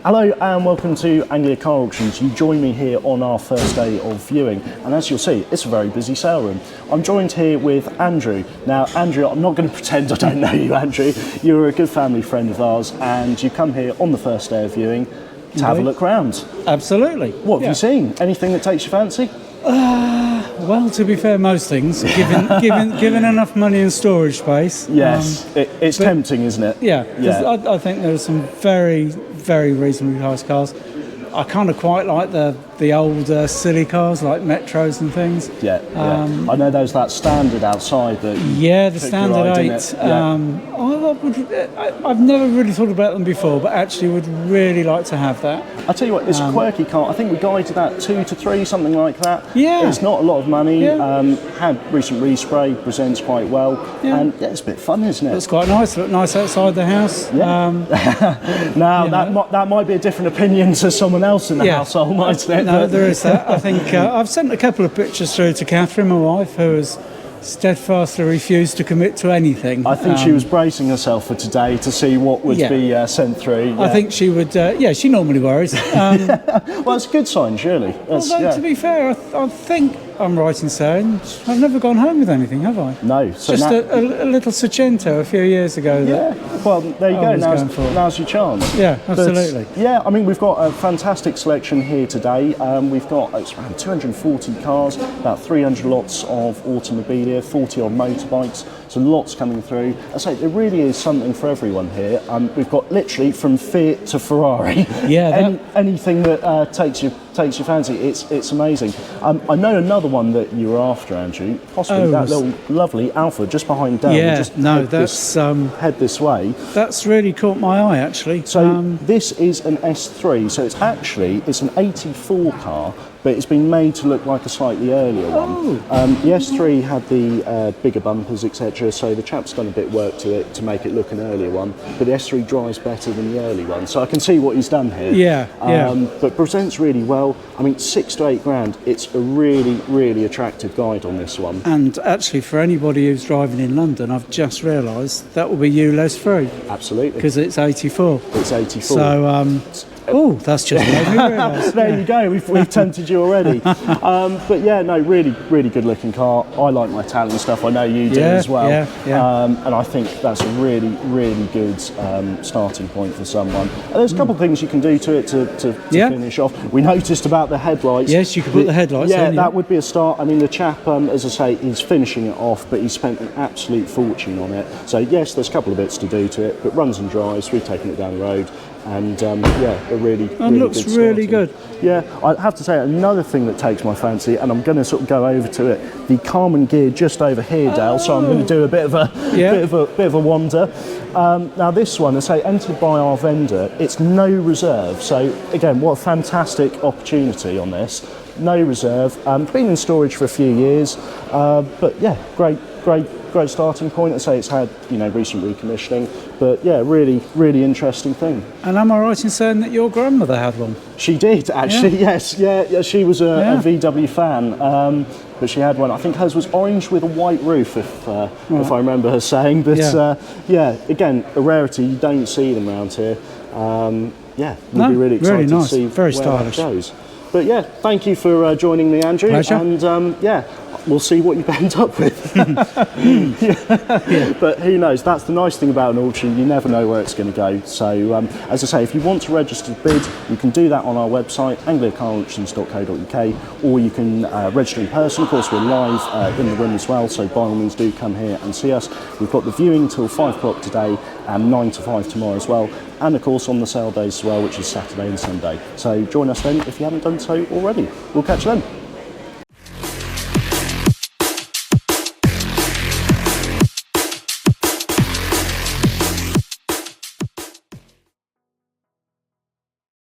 Hello and welcome to Anglia Car Auctions. You join me here on our first day of viewing, and as you'll see, it's a very busy sale room. I'm joined here with Andrew. Now Andrew, I'm not going to pretend I don't know you, Andrew. You're a good family friend of ours and you come here on the first day of viewing to have a look round. Absolutely. What have you seen? Anything that takes your fancy? Well, to be fair, most things, given enough money and storage space. Yes, it's tempting, isn't it? Yeah, I think there are some very, very reasonably priced cars. I kind of quite like the old silly cars like Metros and things. Yeah. I know there's that standard outside that. Yeah, the standard 8. I've never really thought about them before, but actually would really like to have that. I tell you what, it's a quirky car. I think we guided that 2 to 3, something like that. Yeah. It's not a lot of money. Yeah. Had recent respray, presents quite well, and it's a bit fun, isn't it? Looks quite nice. Look nice outside the house. Yeah. Now that might be a different opinion to someone else in the household, mightn't it? No, there is that. I think I've sent a couple of pictures through to Catherine, my wife, who has steadfastly refused to commit to anything. I think she was bracing herself for today to see what would be sent through. Yeah. I think she would. She normally worries. Well, it's a good sign, surely. Although, to be fair, I think I'm right in saying I've never gone home with anything, have I? No. So just a little Sorrento a few years ago. Yeah. Well, there you go. Now's your chance. Yeah, absolutely. But, I mean, we've got a fantastic selection here today. We've got it's around 240 cars, about 300 lots of automobilia, 40 odd motorbikes. So lots coming through. I say there really is something for everyone here. We've got literally from Fiat to Ferrari. Yeah. Anything that takes your fancy. It's amazing. I know another one that you were after, Andrew. Possibly that little lovely Alfa just behind Dale. Yeah. Just head this way. That's really caught my eye, actually. So this is an S3. So it's an 84 car, but it's been made to look like a slightly earlier one. The S3 had the bigger bumpers, etc. So the chap's done a bit of work to it to make it look an earlier one. But the S3 drives better than the early one. So I can see what he's done here. Yeah. But presents really well. I mean, 6 to 8 grand. It's a really, really attractive guide on this one. And actually, for anybody who's driving in London, I've just realised that will be ULEZ free. Absolutely. Because it's 84. It's 84. So, that's just made me realise. There you go, we've tempted you already. But yeah, no, really, really good looking car. I like my Italian stuff, I know you do as well. And I think that's a really, really good starting point for someone. And there's a couple of things you can do to it to finish off. We noticed about the headlights. Yes, you could put the headlights on. Yeah, that would be a start. I mean, the chap, as I say, he's finishing it off, but he's spent an absolute fortune on it. So yes, there's a couple of bits to do to it, but runs and drives, we've taken it down the road. And a really looks good really good. Yeah, I have to say another thing that takes my fancy, and I'm going to sort of go over to it. The Carman gear just over here, Dale. So I'm going to do a bit of a wander. Now this one, I say, entered by our vendor. It's no reserve. So again, what a fantastic opportunity on this. No reserve. Been in storage for a few years, but yeah, great starting point. I say it's had recent recommissioning, but yeah, really interesting thing. And am I right in saying that your grandmother had one? She did actually. Yes, yeah. She was a VW fan, but she had one. I think hers was orange with a white roof, if I remember her saying. But again, a rarity. You don't see them around here. We'll be really excited to see very where stylish. that goes. But yeah, thank you for joining me, Andrew. Pleasure. And we'll see what you end up with. But who knows? That's the nice thing about an auction. You never know where it's going to go. So as I say, if you want to register to bid, you can do that on our website, angliacarauctions.co.uk, or you can register in person. Of course, we're live in the room as well, so by all means do come here and see us. We've got the viewing till 5 o'clock today and 9 to 5 tomorrow as well. And of course on the sale days as well, which is Saturday and Sunday. So join us then if you haven't done so already. We'll catch you then.